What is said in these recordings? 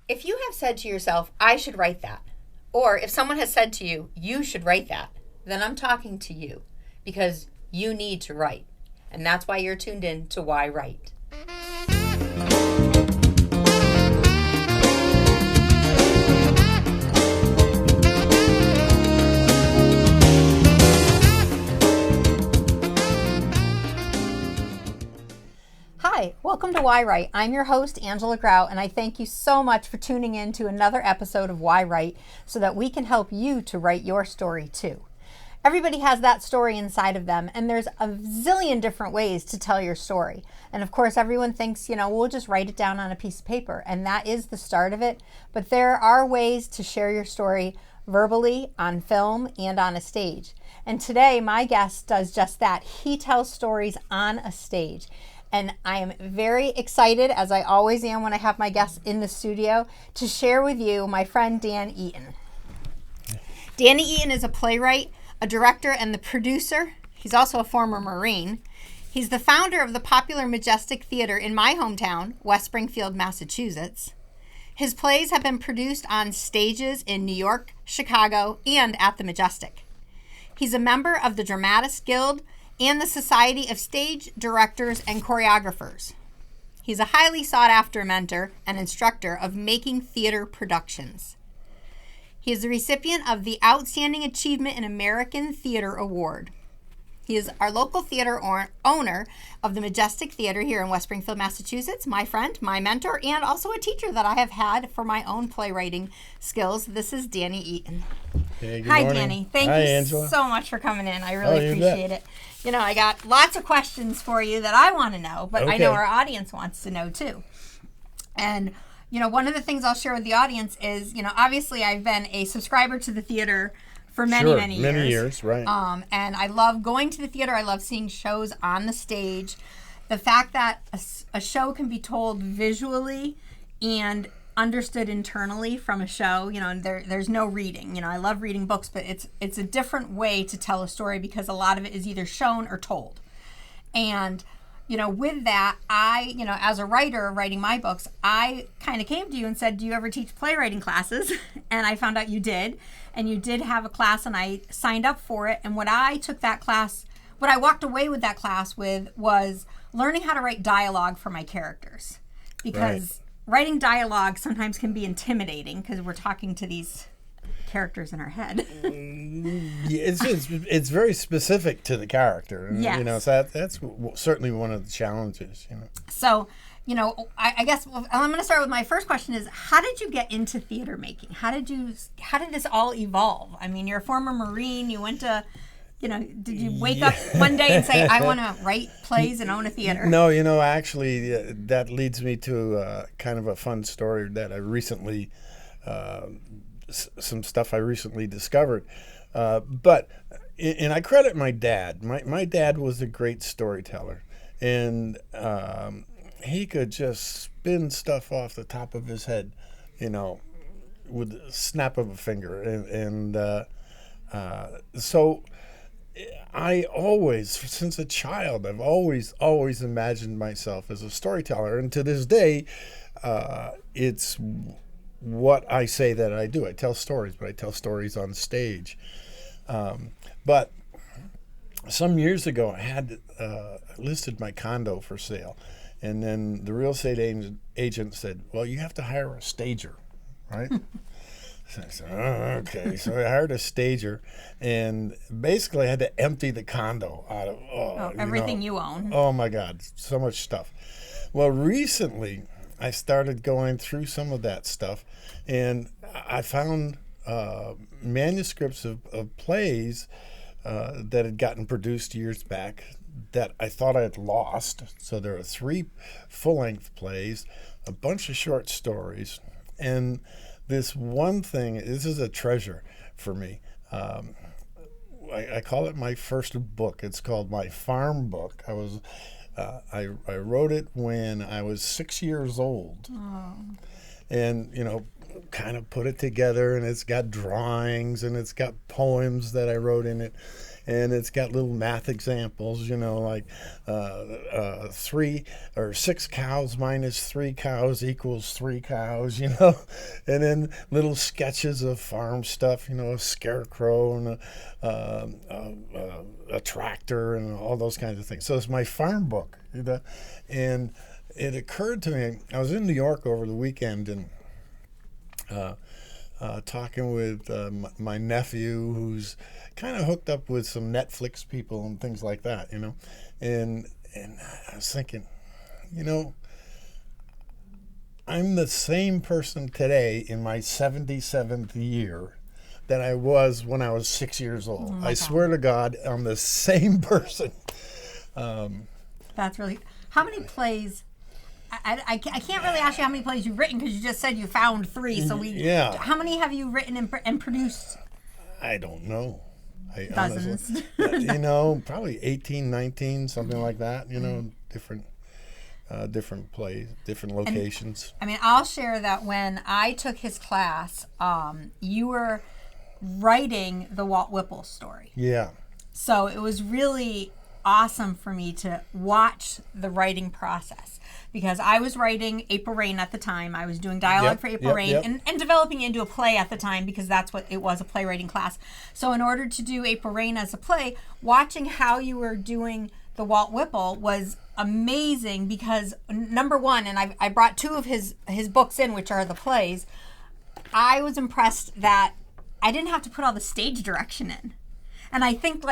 If you have said to yourself, I should write that, or if someone has said to you, you should write that, then I'm talking to you because you need to write. And that's why you're tuned in to Why Write. Hi, welcome to Why Write. I'm your host, Angela Grout, and I thank you so much for tuning in to another episode of Why Write so that we can help you to write your story too. Everybody has that story inside of them, and there's a zillion different ways to tell your story. And of course, everyone thinks, we'll just write it down on a piece of paper, and that is the start of it. But there are ways to share your story verbally, on film, and on a stage. And today, my guest does just that. He tells stories on a stage. And I am very excited, as I always am when I have my guests in the studio, to share with you my friend Dan Eaton. Danny Eaton is a playwright, a director, and the producer. He's also a former Marine. He's the founder of the popular Majestic Theater in my hometown, West Springfield, Massachusetts. His plays have been produced on stages in New York, Chicago, and at the Majestic. He's a member of the Dramatists Guild and the Society of Stage Directors and Choreographers. He's a highly sought-after mentor and instructor of making theater productions. He is the recipient of the Outstanding Achievement in American Theater Award. He is our local theater owner of the Majestic Theater here in West Springfield, Massachusetts, my friend, my mentor, and also a teacher that I have had for my own playwriting skills. This is Danny Eaton. Hey, good Hi, morning. Danny. Thank Hi, you Angela. so much for coming in. I really you appreciate bet. it. I got lots of questions for you that I want to know, but I know Okay. our audience wants to know too. And, one of the things I'll share with the audience is, obviously I've been a subscriber to the theater for many, Sure, many years. many years, right. And I love going to the theater. I love seeing shows on the stage. The fact that a show can be told visually and understood internally from a show, there's no reading. I love reading books, but it's a different way to tell a story because a lot of it is either shown or told. And with that, I, as a writer writing my books, I kind of came to you and said, do you ever teach playwriting classes? And I found out you did. And you did have a class, and I signed up for it. And what I walked away with that class with was learning how to write dialogue for my characters. Because writing dialogue sometimes can be intimidating because we're talking to these characters in our head. It's very specific to the character. Yes. So that's certainly one of the challenges. So, I guess I'm going to start with my first question is, how did you get into theater making? How did this all evolve? I mean, you're a former Marine. You went to, did you wake up one day and say, I want to write plays and own a theater? No, actually, that leads me to kind of a fun story that I recently, some stuff I recently discovered. But I credit my dad. My dad was a great storyteller. And he could just spin stuff off the top of his head, with a snap of a finger. So I always, since a child, I've always imagined myself as a storyteller. And to this day, it's what I say that I do. I tell stories, but I tell stories on stage. But some years ago, I had listed my condo for sale. And then the real estate agent said, well, you have to hire a stager, right? So I said, oh, okay. So I hired a stager, and basically I had to empty the condo out of everything you own. Oh, my God, so much stuff. Well, recently I started going through some of that stuff, and I found manuscripts of plays that had gotten produced years back that I thought I had lost. So there are 3 full-length plays, a bunch of short stories, and this one thing, this is a treasure for me. I call it my first book. It's called my farm book. I wrote it when I was 6 years old. Oh. And, kind of put it together, and it's got drawings, and it's got poems that I wrote in it. and it's got little math examples, like 6 cows minus 3 cows equals 3 cows, and then little sketches of farm stuff, a scarecrow and a tractor and all those kinds of things. So it's my farm book, and it occurred to me, I was in New York over the weekend and talking with my nephew, who's kind of hooked up with some Netflix people and things like that, and I was thinking, I'm the same person today in my 77th year that I was when I was 6 years old. I swear to God, I'm the same person. That's really, how many plays, I can't really ask you how many plays you've written, because you just said you found 3. So how many have you written and produced? I don't know. Dozens. Honestly, probably 18, 19, something like that, different plays, different locations. And, I'll share that when I took his class, you were writing the Walt Whipple story. Yeah. So it was really awesome for me to watch the writing process, because I was writing April Rain at the time. I was doing dialogue for April Rain and developing it into a play at the time, because that's what it was, a playwriting class. So in order to do April Rain as a play, watching how you were doing the Walt Whipple was amazing, because number one, and I brought 2 of his books in, which are the plays, I was impressed that I didn't have to put all the stage direction in. And I think,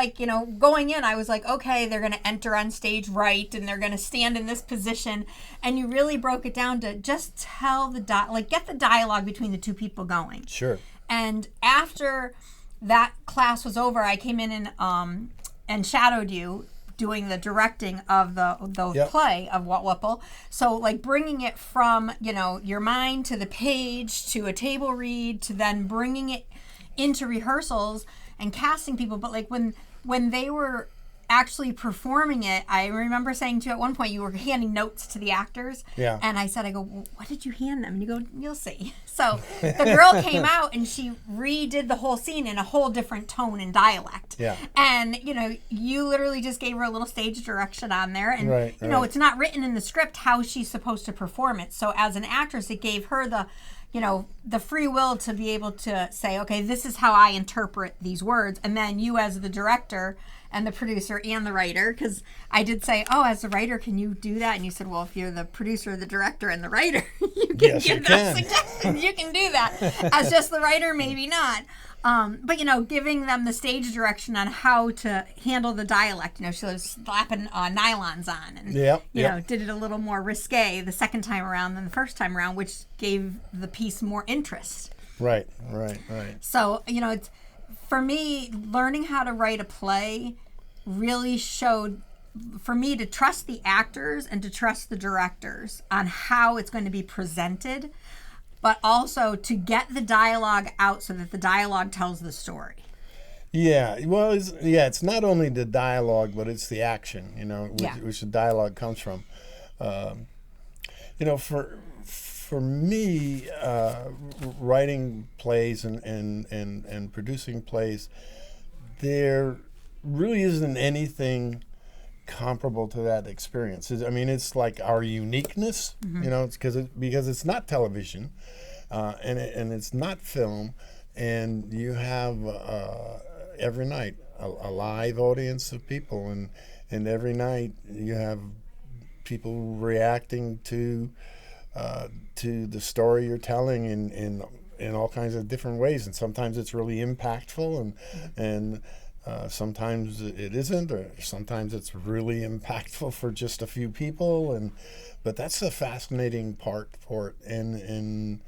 going in, I was like, okay, they're going to enter on stage right, and they're going to stand in this position. And you really broke it down to just tell get the dialogue between the 2 people going. Sure. And after that class was over, I came in and shadowed you doing the directing of the play of Walt Whipple. So bringing it from, your mind to the page to a table read to then bringing it into rehearsals and casting people. But when they were actually performing it, I remember saying to you at one point, you were handing notes to the actors. Yeah. And I said, well, what did you hand them? And you go, you'll see. So the girl came out and she redid the whole scene in a whole different tone and dialect. Yeah. And, you literally just gave her a little stage direction on there. And, right. It's not written in the script how she's supposed to perform it. So as an actress, it gave her the free will to be able to say, okay, this is how I interpret these words. And then you as the director and the producer and the writer, because I did say, as a writer, can you do that? And you said, well, if you're the producer, the director, and the writer, you can give those suggestions. You can do that. As just the writer, maybe not. But, giving them the stage direction on how to handle the dialect. She was slapping nylons on and, did it a little more risque the second time around than the first time around, which gave the piece more interest. Right. So, it's, for me, learning how to write a play really showed for me to trust the actors and to trust the directors on how it's going to be presented, but also to get the dialogue out so that the dialogue tells the story. Yeah, well, it's not only the dialogue, but it's the action, which the dialogue comes from. For me, writing plays and producing plays, there really isn't anything comparable to that experience. It's like our uniqueness, it's because it's not television, and it's not film, and you have every night a live audience of people, and every night you have people reacting to the story you're telling in all kinds of different ways, and sometimes it's really impactful, and sometimes it isn't, or sometimes it's really impactful for just a few people, but that's the fascinating part for it, and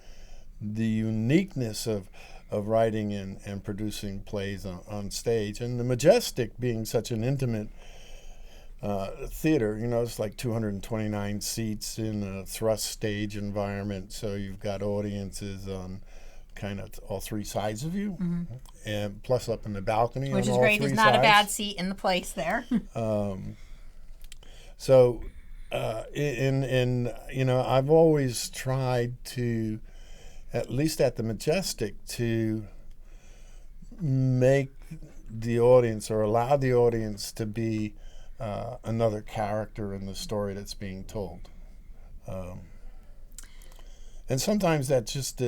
the uniqueness of writing and producing plays on stage, and the Majestic being such an intimate theater, it's like 229 seats in a thrust stage environment, so you've got audiences on kind of all 3 sides of you, and plus up in the balcony, which on is all great. 3 There's not sides. a bad seat in the place there. I've always tried to, at least at the Majestic, to make the audience, or allow the audience to be another character in the story that's being told. And sometimes that just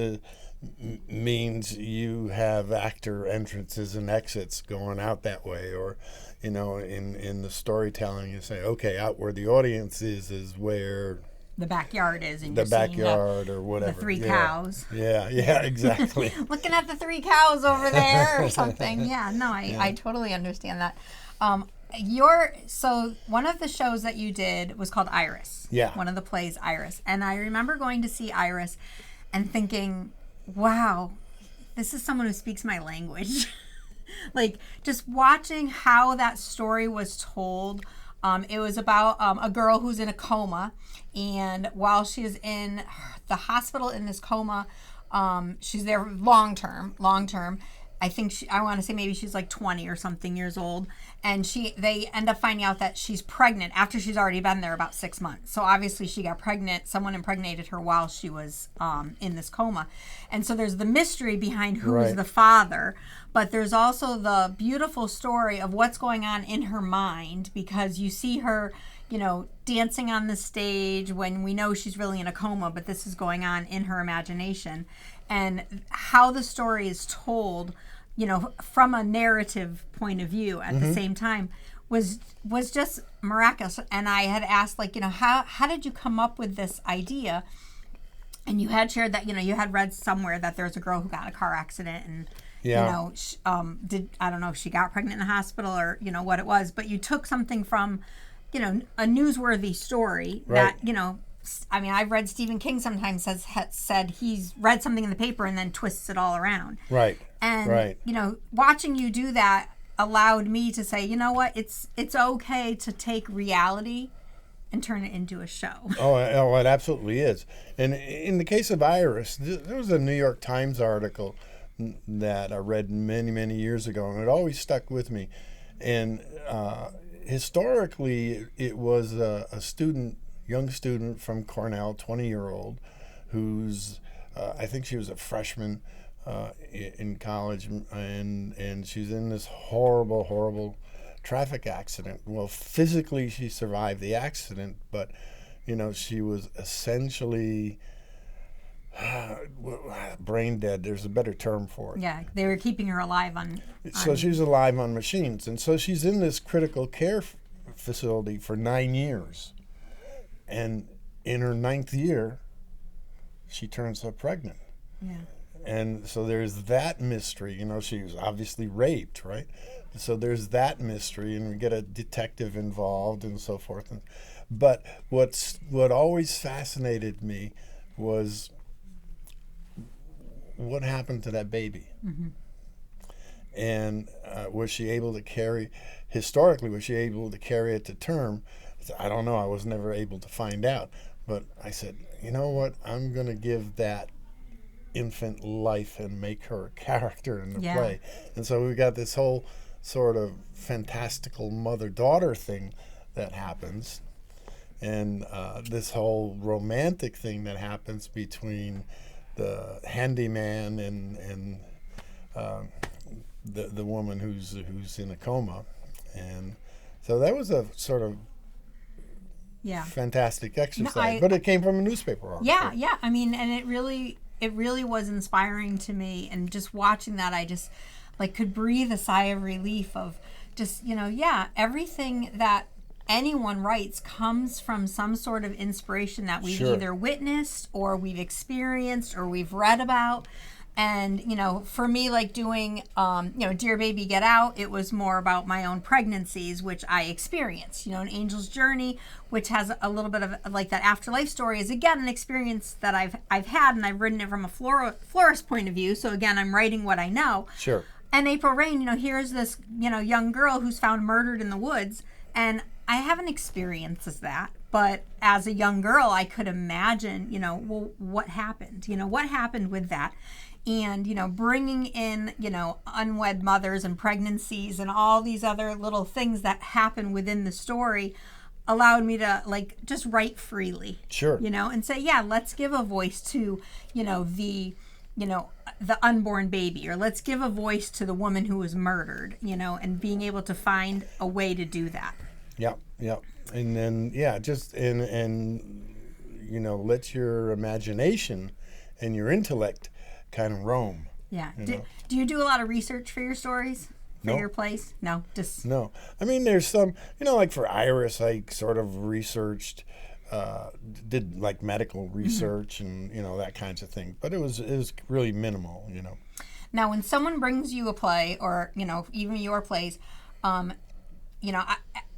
means you have actor entrances and exits going out that way, or in the storytelling you say, okay, out where the audience is where the backyard is, and the you're seeing backyard or whatever. the 3 cows. Yeah, exactly. Looking at the 3 cows over there or something. Yeah, no, I totally understand that. So one of the shows that you did was called Iris. Yeah. One of the plays, Iris. And I remember going to see Iris and thinking, wow, this is someone who speaks my language. Like, just watching how that story was told. It was about a girl who's in a coma, and while she is in the hospital in this coma, she's there long term. I want to say maybe she's like 20 or something years old, and they end up finding out that she's pregnant after she's already been there about 6 months. So obviously she got pregnant. Someone impregnated her while she was in this coma. And so there's the mystery behind who is the father, but there's also the beautiful story of what's going on in her mind, because you see her, dancing on the stage when we know she's really in a coma, but this is going on in her imagination. And how the story is told, from a narrative point of view at the same time was just miraculous. And I had asked, how did you come up with this idea? And you had shared that, you had read somewhere that there was a girl who got in a car accident, and I don't know if she got pregnant in the hospital or, what it was, but you took something from, a newsworthy story that, I've read Stephen King sometimes said he's read something in the paper and then twists it all around. Right. And, watching you do that allowed me to say, you know what, it's okay to take reality and turn it into a show. Oh, it absolutely is. And in the case of Iris, there was a New York Times article that I read many, many years ago, and it always stuck with me. And historically, it was a young student from Cornell, 20-year-old, who's, I think she was a freshman in college, and she's in this horrible, horrible traffic accident. Well, physically she survived the accident, but, she was essentially brain dead. There's a better term for it. Yeah, they were keeping her alive on... So she's alive on machines. And so she's in this critical care facility for 9 years. And in her 9th year, she turns up pregnant. Yeah. And so there's that mystery. She was obviously raped, right? So there's that mystery, and we get a detective involved and so forth. But what always fascinated me was what happened to that baby. Mm-hmm. And was she able to carry it to term? I don't know. I was never able to find out. But I said, you know what? I'm going to give that infant life and make her a character in the play. And so we got this whole sort of fantastical mother-daughter thing that happens, and this whole romantic thing that happens between the handyman and the woman who's in a coma. And so that was a sort of fantastic exercise, but it came from a newspaper article. Yeah. And it really was inspiring to me, and just watching that, I just could breathe a sigh of relief of just, everything that anyone writes comes from some sort of inspiration that we've either witnessed or we've experienced or we've read about. And, for me, doing, Dear Baby Get Out, it was more about my own pregnancies, which I experienced. An Angel's Journey, which has a little bit of that afterlife story, is again an experience that I've had, and I've written it from a florist point of view. So again, I'm writing what I know. Sure. And April Rain, here's this, young girl who's found murdered in the woods, and I haven't experienced that. But as a young girl, I could imagine, well, what happened? What happened with that? And, bringing in, unwed mothers and pregnancies and all these other little things that happen within the story allowed me to, just write freely. Sure. And say, let's give a voice to, the, the unborn baby, or let's give a voice to the woman who was murdered, and being able to find a way to do that. Yep. And then, just, and let your imagination and your intellect kind of roam. Yeah. Do you do a lot of research for your stories? For No. your plays? No, just... No. I mean, there's some, like for Iris, I sort of researched, did like medical research and, that kinds of thing. But it was really minimal, Now, when someone brings you a play or, even your plays, when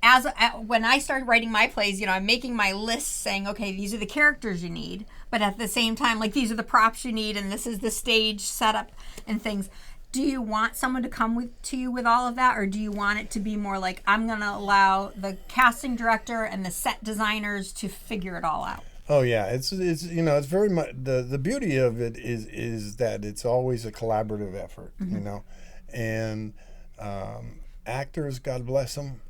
I started writing my plays, I'm making my list saying, okay, these are the characters you need. But at the same time, like, these are the props you need and this is the stage setup and things. Do you want someone to come to you with all of that, or do you want it to be more like, I'm going to allow the casting director and the set designers to figure it all out? Oh yeah, it's very much the beauty of it is that it's always a collaborative effort, and actors, God bless them,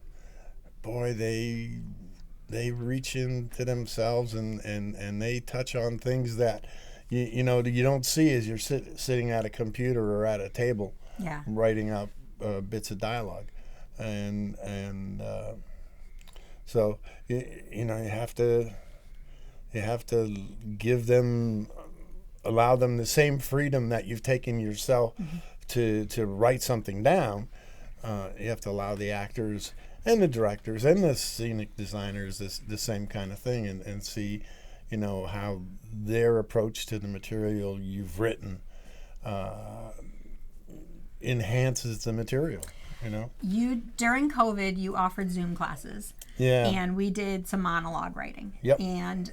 boy, they reach into themselves and they touch on things that you don't see as you're sitting at a computer or at a table, writing up bits of dialogue, and so you have to give them, allow them the same freedom that you've taken yourself to write something down. You have to allow the actors and the directors and the scenic designers the same kind of thing, and see how their approach to the material you've written enhances the material. During COVID, you offered Zoom classes. Yeah. And we did some monologue writing. Yep. And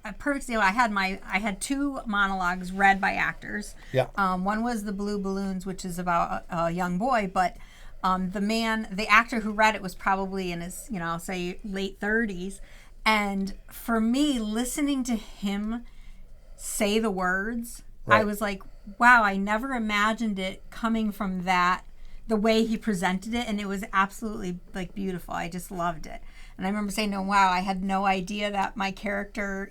a perfect example, I had 2 monologues read by actors. Yeah. One was The Blue Balloons, which is about a young boy, but the actor who read it was probably in his, I'll say late 30s. And for me, listening to him say the words, right. I was like, wow, I never imagined it coming from that, the way he presented it, and it was absolutely like beautiful. I just loved it. And I remember saying, "Oh, wow, I had no idea that my character,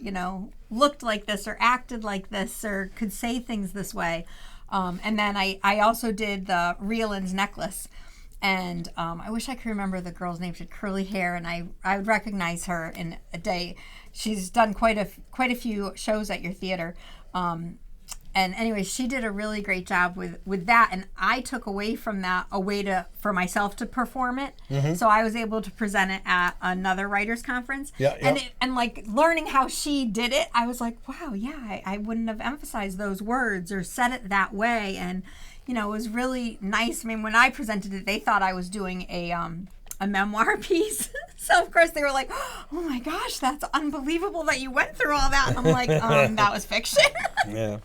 looked like this or acted like this or could say things this way." And then I also did the Rieland's Necklace. And I wish I could remember the girl's name. She had curly hair, and I would recognize her in a day. She's done quite a few shows at your theater. And anyway, she did a really great job with that, and I took away from that a way for myself to perform it. Mm-hmm. So I was able to present it at another writers conference. Yeah. And like learning how she did it, I was like, wow, yeah, I wouldn't have emphasized those words or said it that way, and it was really nice. I mean, when I presented it, they thought I was doing a memoir piece. So of course they were like, "Oh my gosh, that's unbelievable that you went through all that." And I'm like, that was fiction. Yeah.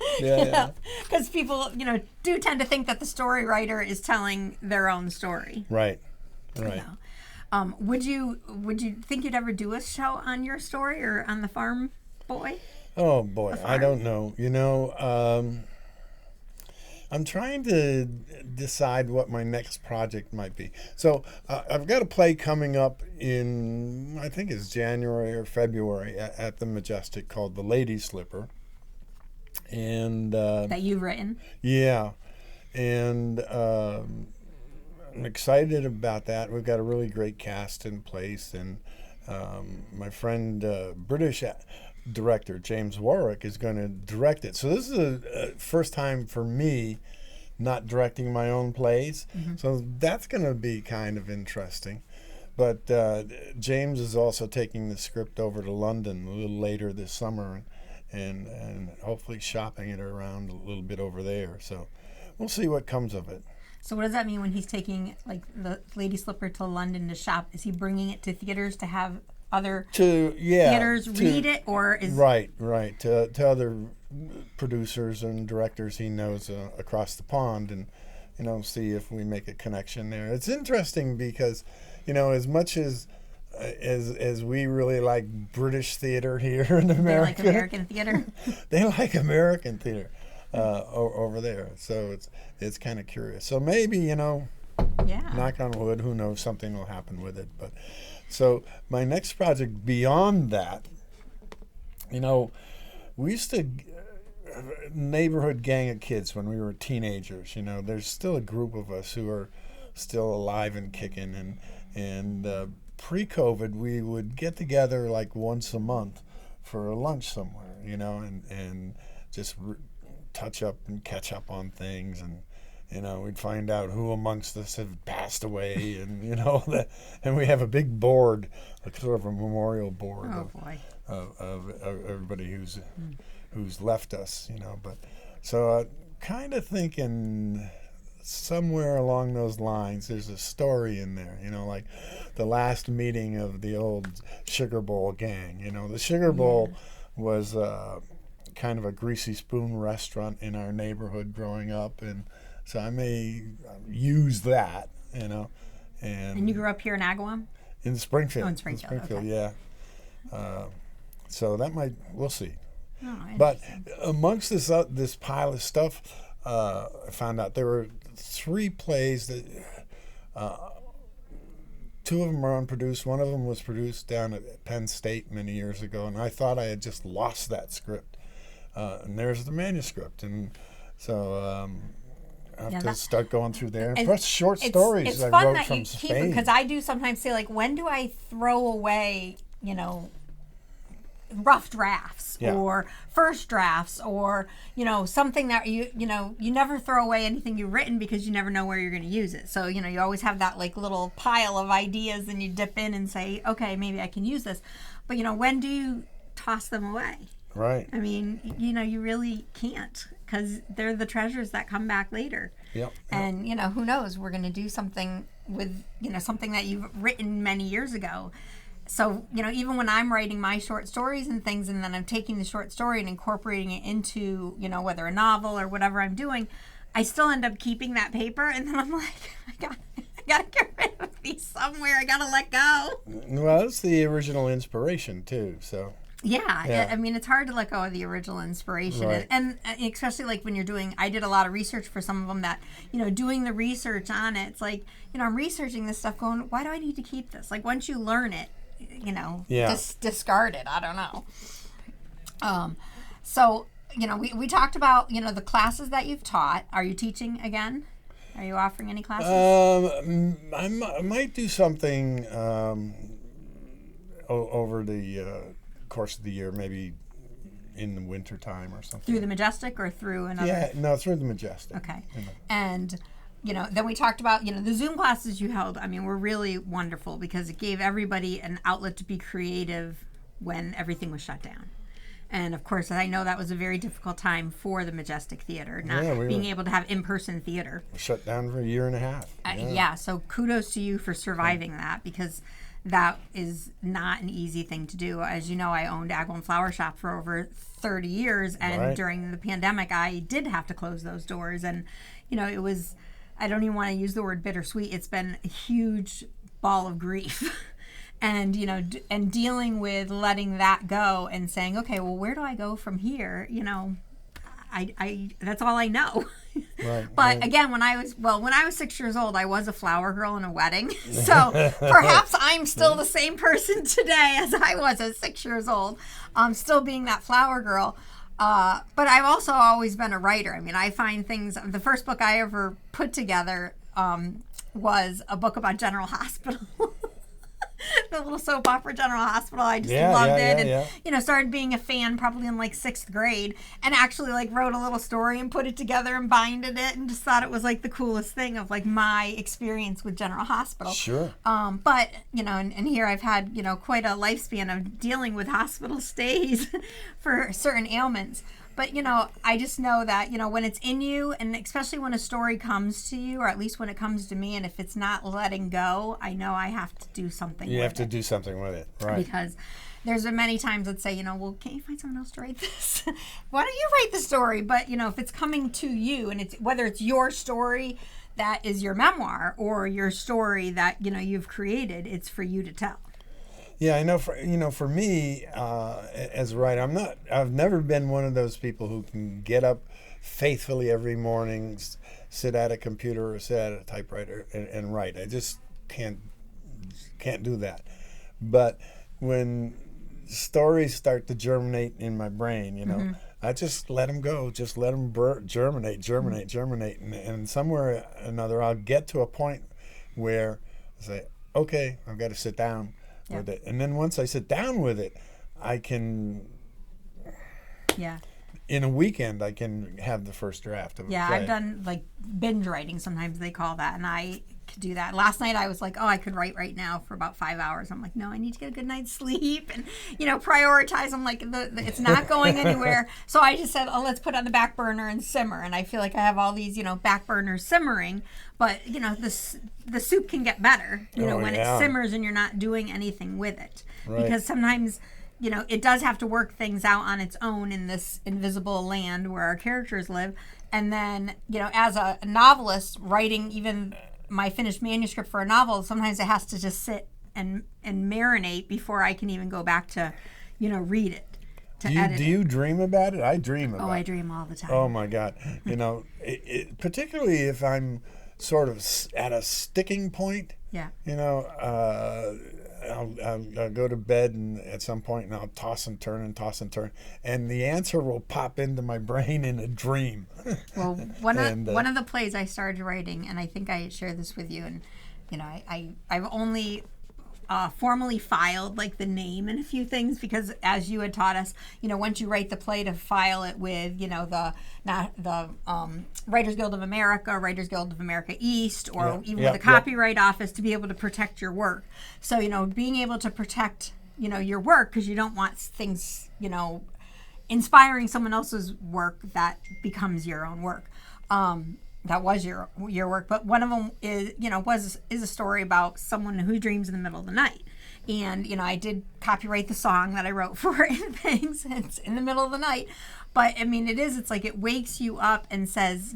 Because people, do tend to think that the story writer is telling their own story. Right. Would you think you'd ever do a show on your story or on the Farm Boy? Oh boy, I don't know. I'm trying to decide what my next project might be. So I've got a play coming up in, I think it's January or February at the Majestic called The Lady Slipper. And that you've written? Yeah. And I'm excited about that. We've got a really great cast in place. And my friend, British director James Warwick, is going to direct it. So this is a first time for me not directing my own plays. Mm-hmm. So that's going to be kind of interesting. But James is also taking the script over to London a little later this summer and hopefully shopping it around a little bit over there. So we'll see what comes of it. So what does that mean when he's taking like the Lady Slipper to London to shop? Is he bringing it to theaters to have other theaters read it, or is right to other producers and directors he knows across the pond, and see if we make a connection there. It's interesting because as much as we really like British theater here in America, they like American theater. They like American theater over there. So it's kind of curious. So maybe knock on wood, who knows, something will happen with it. But so my next project beyond that, we used to neighborhood gang of kids when we were teenagers. You know, there's still a group of us who are still alive and kicking. And pre-COVID, we would get together like once a month for a lunch somewhere, you know, and just touch up and catch up on things. And, you know, we'd find out who amongst us had passed away, and, you know, and we have a big board, like sort of a memorial board of everybody who's left us, you know. But so kind of thinking somewhere along those lines, there's a story in there, you know, like the last meeting of the old Sugar Bowl gang. You know, the Sugar Bowl was kind of a greasy spoon restaurant in our neighborhood growing up, and so I may use that, you know. And you grew up here in Agawam? In Springfield. Oh, in Springfield, okay. Yeah. So that we'll see. Oh, but amongst this pile of stuff, I found out there were 3 plays that 2 of them are unproduced. One of them was produced down at Penn State many years ago, and I thought I had just lost that script. And there's the manuscript, and so I have to start going through there. And plus short stories I wrote from Spain. It's fun that you keep them, because I do sometimes say, like, when do I throw away, you know, rough drafts or first drafts, or, you know, something that you never throw away anything you've written because you never know where you're going to use it. So, you know, you always have that like little pile of ideas, and you dip in and say, okay, maybe I can use this. But, you know, when do you toss them away? Right. I mean, you know, you really can't, because they're the treasures that come back later. Yep. And, you know, who knows, we're going to do something with, you know, something that you've written many years ago. So, you know, even when I'm writing my short stories and things, and then I'm taking the short story and incorporating it into, you know, whether a novel or whatever I'm doing, I still end up keeping that paper, and then I'm like, I gotta get rid of these somewhere. I gotta let go. Well, it's the original inspiration too, so. Yeah, I mean, it's hard to let go of the original inspiration. Right. And especially like when you're I did a lot of research for some of them that, you know, doing the research on it, it's like, you know, I'm researching this stuff going, why do I need to keep this? Like, once you learn it, you know, discard it. I don't know. So, you know, we talked about, you know, the classes that you've taught. Are you teaching again? Are you offering any classes? I might do something over the course of the year, maybe in the winter time or something. Through the Majestic or through another? Yeah, no, through the Majestic. Okay. You know. And, you know, then we talked about, you know, the Zoom classes you held, I mean, were really wonderful because it gave everybody an outlet to be creative when everything was shut down. And, of course, I know that was a very difficult time for the Majestic Theater, being able to have in-person theater. Shut down for a year and a half. So kudos to you for surviving that, because that is not an easy thing to do. As you know, I owned Agawam Flower Shop for over 30 years, and during the pandemic, I did have to close those doors. And, you know, it was, I don't even want to use the word bittersweet. It's been a huge ball of grief. And, you know, and dealing with letting that go and saying, okay, well, where do I go from here? You know, I that's all I know. But again, when I was 6 years old, I was a flower girl in a wedding. So perhaps I'm still the same person today as I was at 6 years old, still being that flower girl. But I've also always been a writer. I mean, I find things, the first book I ever put together was a book about General Hospital. The little soap opera General Hospital. I just loved it. And, you know, started being a fan probably in like 6th grade, and actually like wrote a little story and put it together and binded it, and just thought it was like the coolest thing of like my experience with General Hospital. Sure. But, you know, and here I've had, you know, quite a lifespan of dealing with hospital stays for certain ailments. But, you know, I just know that, you know, when it's in you, and especially when a story comes to you, or at least when it comes to me, and if it's not letting go, I know I have to do something with it. You have to do something with it, right. Because there's been many times that say, you know, well, can't you find someone else to write this? Why don't you write the story? But, you know, if it's coming to you, and it's whether it's your story that is your memoir, or your story that, you know, you've created, it's for you to tell. Yeah, I know. For me, as a writer, I've never been one of those people who can get up faithfully every morning, sit at a computer or sit at a typewriter and write. I just can't do that. But when stories start to germinate in my brain, you know, I just let them go, just let them germinate, and somewhere or another I'll get to a point where I say, okay, I've got to sit down with it, and then once I sit down with it, I can. Yeah. In a weekend, I can have the first draft of a play. I've done like binge writing, sometimes they call that, and I could do that. Last night I was like, I could write right now for about 5 hours. I'm like, no, I need to get a good night's sleep and, prioritize. I'm like, it's not going anywhere. So I just said, let's put it on the back burner and simmer. And I feel like I have all these, back burners simmering, but, the soup can get better, when it simmers and you're not doing anything with it. Right. Because sometimes, it does have to work things out on its own in this invisible land where our characters live. And then, as a novelist, writing even my finished manuscript for a novel, sometimes it has to just sit and marinate before I can even go back to, read it. Do you dream about it? I dream about it. Oh, I dream all the time. Oh, my God. Particularly if I'm sort of at a sticking point. Yeah. I'll go to bed and at some point and I'll toss and turn, and the answer will pop into my brain in a dream. Well, one of the plays I started writing, and I think I shared this with you, and I've only formally filed like the name and a few things, because as you had taught us, once you write the play, to file it with the Writers Guild of America, Writers Guild of America East, or with the Copyright Office, to be able to protect your work. So being able to protect your work, because you don't want things inspiring someone else's work that becomes your own work. That was your work, but one of them is a story about someone who dreams in the middle of the night, and I did copyright the song that I wrote for it and things. It's in the middle of the night, but it's like it wakes you up and says,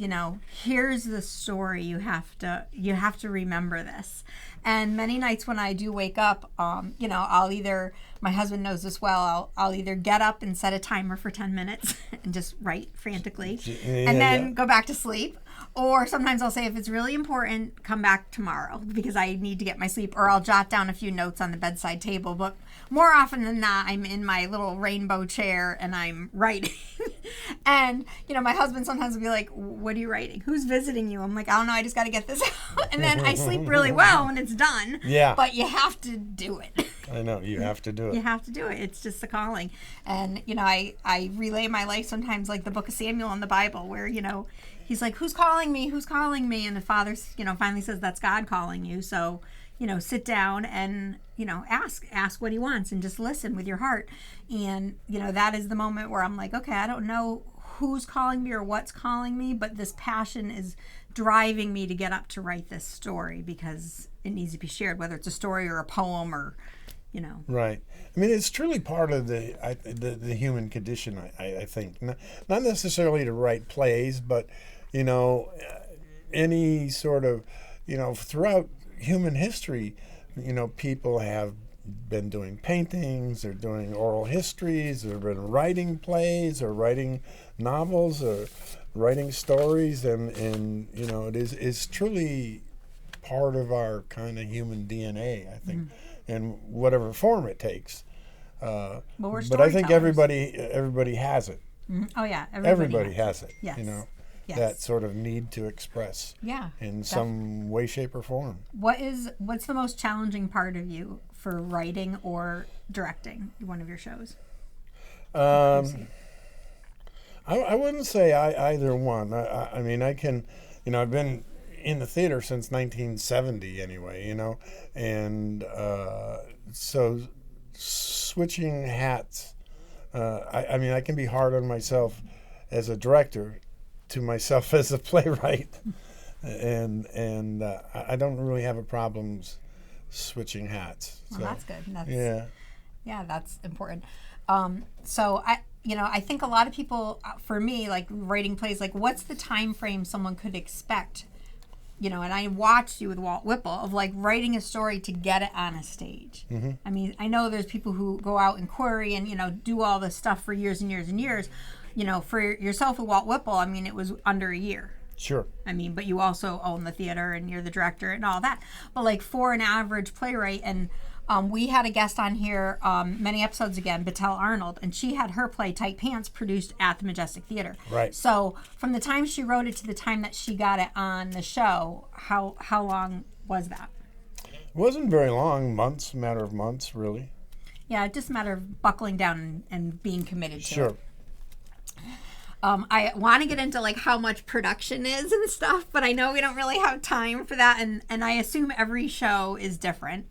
here's the story. You have to remember this. And many nights when I do wake up, I'll either, my husband knows this well, I'll either get up and set a timer for 10 minutes and just write frantically, and then go back to sleep. Or sometimes I'll say, if it's really important, come back tomorrow because I need to get my sleep. Or I'll jot down a few notes on the bedside table. But more often than not, I'm in my little rainbow chair and I'm writing. And, my husband sometimes will be like, what are you writing? Who's visiting you? I'm like, I don't know. I just got to get this out. And then I sleep really well when it's done. Yeah. But you have to do it. I know. You have to do it. You have to do it. It's just the calling. And, I relay my life sometimes like the book of Samuel in the Bible where, he's like, who's calling me? Who's calling me? And the father, finally says, that's God calling you. So, sit down and, ask what he wants and just listen with your heart. And, that is the moment where I'm like, okay, I don't know who's calling me or what's calling me, but this passion is driving me to get up to write this story because it needs to be shared, whether it's a story or a poem or, Right. I mean, it's truly part of the human condition, I think. Not necessarily to write plays, but, any sort of, throughout human history, people have been doing paintings or doing oral histories or been writing plays or writing novels or writing stories. And it's truly part of our kind of human DNA, I think. Mm-hmm. In whatever form it takes. But I think everybody has it. Mm-hmm. Oh yeah, everybody has it. Yes. Yes. That sort of need to express. Yeah. In some way, shape, or form. What's the most challenging part of you for writing or directing one of your shows? I wouldn't say either one. I mean, I can, I've been in the theater since 1970 anyway, and so switching hats, I can be hard on myself as a director to myself as a playwright, and I don't really have a problem switching hats. Well, that's good. Yeah, that's important. So I think a lot of people, for me, like writing plays, like what's the time frame someone could expect? And I watched you with Walt Whipple of like writing a story to get it on a stage. Mm-hmm. I mean, I know there's people who go out and query and, do all this stuff for years and years and years. For yourself with Walt Whipple, I mean, it was under a year. Sure. I mean, but you also own the theater and you're the director and all that. But like for an average playwright, and We had a guest on here many episodes again, Battelle Arnold, and she had her play Tight Pants produced at the Majestic Theater. Right. So from the time she wrote it to the time that she got it on the show, how long was that? It wasn't very long, months, matter of months, really. Yeah, just a matter of buckling down and being committed to it. Sure. I want to get into like how much production is and stuff, but I know we don't really have time for that, and I assume every show is different.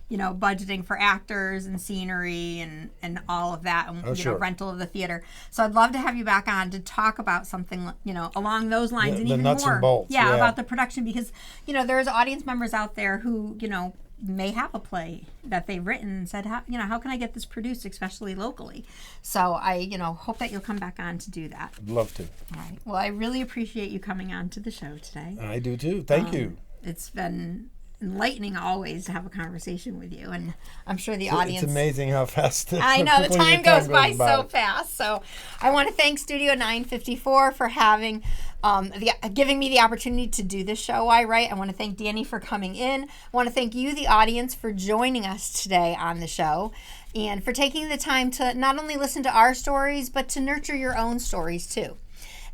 You know, budgeting for actors and scenery and all of that, and sure. rental of the theater. So I'd love to have you back on to talk about something, along those lines, and the even nuts more. And bolts, yeah, about the production, because there's audience members out there who may have a play that they've written and said, how can I get this produced, especially locally? So I hope that you'll come back on to do that. I'd love to. All right. Well, I really appreciate you coming on to the show today. I do too. Thank you. It's been enlightening always to have a conversation with you, and I'm sure the audience. It's amazing how fast. I know the time goes by so fast. So I want to thank Studio 954 for having giving me the opportunity to do this show. yWrite. I want to thank Danny for coming in. I want to thank you, the audience, for joining us today on the show, and for taking the time to not only listen to our stories, but to nurture your own stories too.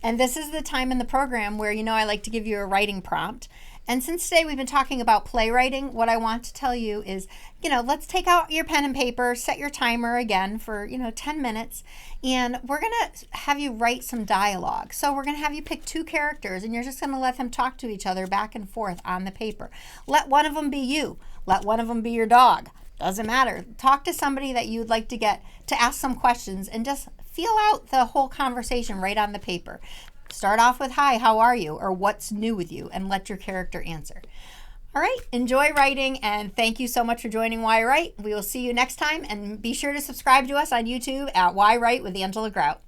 And this is the time in the program where I like to give you a writing prompt. And since today we've been talking about playwriting, what I want to tell you is, let's take out your pen and paper, set your timer again for, 10 minutes, and we're going to have you write some dialogue. So we're going to have you pick 2 characters, and you're just going to let them talk to each other back and forth on the paper. Let one of them be you. Let one of them be your dog. Doesn't matter. Talk to somebody that you'd like to get to ask some questions, and just feel out the whole conversation right on the paper. Start off with, hi, how are you? Or what's new with you? And let your character answer. All right, enjoy writing, and thank you so much for joining yWrite. We will see you next time, and be sure to subscribe to us on YouTube at yWrite with Angela Grout.